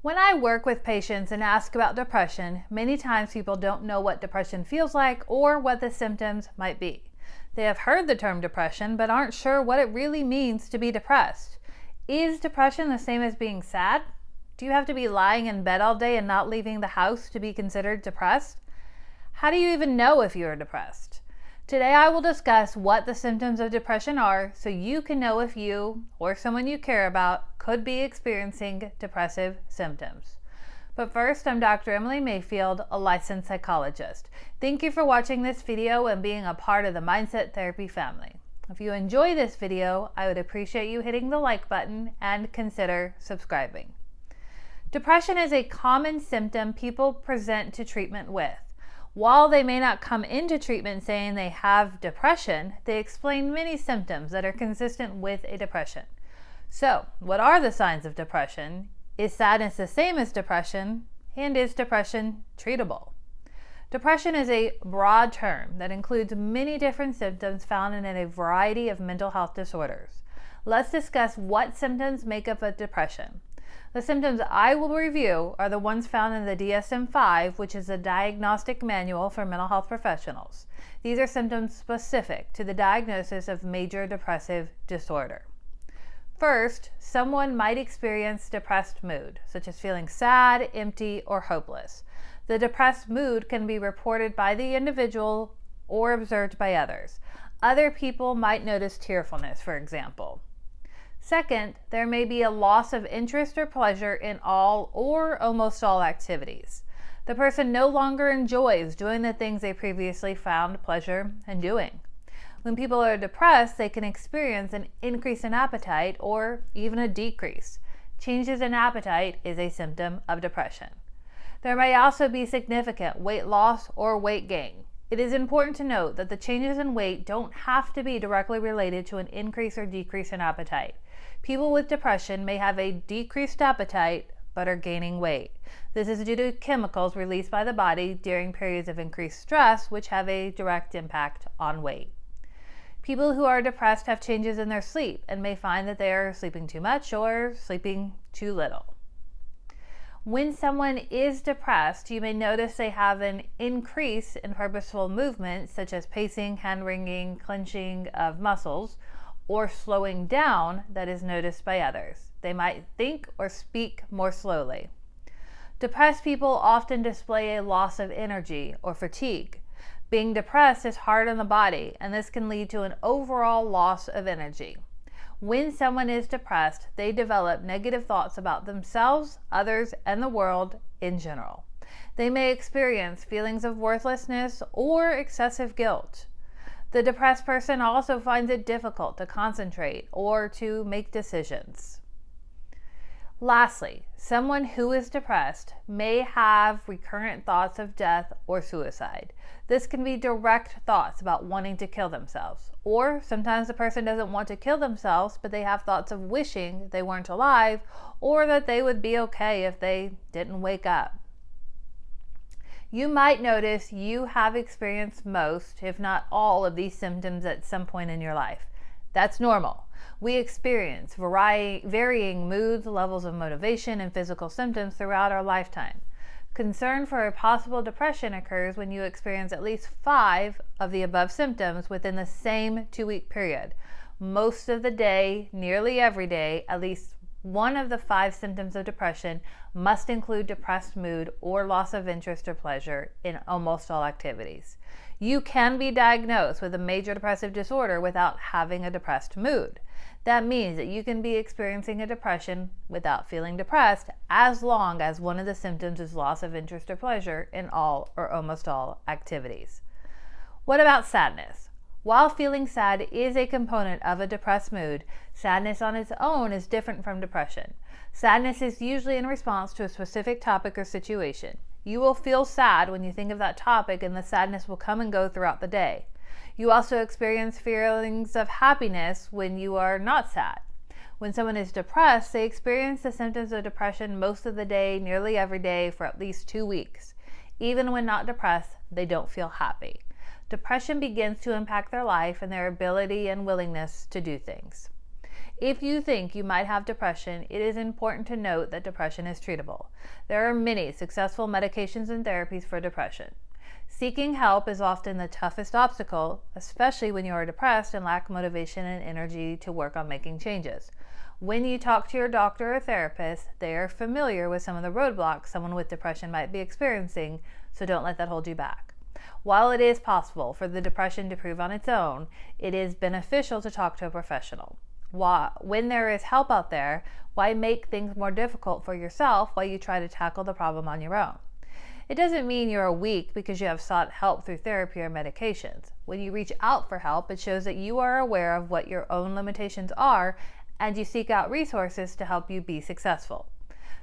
When I work with patients and ask about depression, many times people don't know what depression feels like or what the symptoms might be. They have heard the term depression but aren't sure what it really means to be depressed. Is depression the same as being sad? Do you have to be lying in bed all day and not leaving the house to be considered depressed? How do you even know if you are depressed? Today I will discuss what the symptoms of depression are so you can know if you or someone you care about could be experiencing depressive symptoms. But first, I'm Dr. Emily Mayfield, a licensed psychologist. Thank you for watching this video and being a part of the Mindset Therapy family. If you enjoy this video, I would appreciate you hitting the like button and consider subscribing. Depression is a common symptom people present to treatment with. While they may not come into treatment saying they have depression, they explain many symptoms that are consistent with a depression. So, what are the signs of depression? Is sadness the same as depression? And is depression treatable? Depression is a broad term that includes many different symptoms found in a variety of mental health disorders. Let's discuss what symptoms make up a depression. The symptoms I will review are the ones found in the DSM-5, which is a diagnostic manual for mental health professionals. These are symptoms specific to the diagnosis of major depressive disorder. First, someone might experience depressed mood, such as feeling sad, empty, or hopeless. The depressed mood can be reported by the individual or observed by others. Other people might notice tearfulness, for example. Second, there may be a loss of interest or pleasure in all or almost all activities. The person no longer enjoys doing the things they previously found pleasure in doing. When people are depressed, they can experience an increase in appetite or even a decrease. Changes in appetite is a symptom of depression. There may also be significant weight loss or weight gain. It is important to note that the changes in weight don't have to be directly related to an increase or decrease in appetite. People with depression may have a decreased appetite but are gaining weight. This is due to chemicals released by the body during periods of increased stress, which have a direct impact on weight. People who are depressed have changes in their sleep and may find that they are sleeping too much or sleeping too little. When someone is depressed, you may notice they have an increase in purposeful movements such as pacing, hand wringing, clenching of muscles, or slowing down that is noticed by others. They might think or speak more slowly. Depressed people often display a loss of energy or fatigue. Being depressed is hard on the body, and this can lead to an overall loss of energy. When someone is depressed, they develop negative thoughts about themselves, others, and the world in general. They may experience feelings of worthlessness or excessive guilt. The depressed person also finds it difficult to concentrate or to make decisions. Lastly, someone who is depressed may have recurrent thoughts of death or suicide. This can be direct thoughts about wanting to kill themselves. Or sometimes the person doesn't want to kill themselves, but they have thoughts of wishing they weren't alive or that they would be okay if they didn't wake up. You might notice you have experienced most, if not all, of these symptoms at some point in your life. That's normal. We experience varying moods, levels of motivation, and physical symptoms throughout our lifetime. Concern for a possible depression occurs when you experience at least 5 of the above symptoms within the same 2-week period. Most of the day, nearly every day, at least one of the 5 symptoms of depression must include depressed mood or loss of interest or pleasure in almost all activities. You can be diagnosed with a major depressive disorder without having a depressed mood. That means that you can be experiencing a depression without feeling depressed as long as one of the symptoms is loss of interest or pleasure in all or almost all activities. What about sadness? While feeling sad is a component of a depressed mood, sadness on its own is different from depression. Sadness is usually in response to a specific topic or situation. You will feel sad when you think of that topic, and the sadness will come and go throughout the day. You also experience feelings of happiness when you are not sad. When someone is depressed, they experience the symptoms of depression most of the day, nearly every day, for at least 2 weeks. Even when not depressed, they don't feel happy. Depression begins to impact their life and their ability and willingness to do things. If you think you might have depression, it is important to note that depression is treatable. There are many successful medications and therapies for depression. Seeking help is often the toughest obstacle, especially when you are depressed and lack motivation and energy to work on making changes. When you talk to your doctor or therapist, they are familiar with some of the roadblocks someone with depression might be experiencing, so don't let that hold you back. While it is possible for the depression to prove on its own, it is beneficial to talk to a professional. When there is help out there, why make things more difficult for yourself while you try to tackle the problem on your own? It doesn't mean you're weak because you have sought help through therapy or medications. When you reach out for help, it shows that you are aware of what your own limitations are and you seek out resources to help you be successful.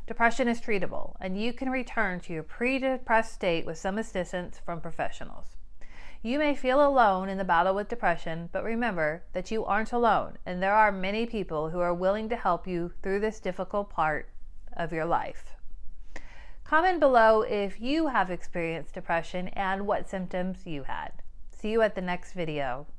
Depression is treatable, and you can return to your pre-depressed state with some assistance from professionals. You may feel alone in the battle with depression, but remember that you aren't alone, and there are many people who are willing to help you through this difficult part of your life. Comment below if you have experienced depression and what symptoms you had. See you at the next video.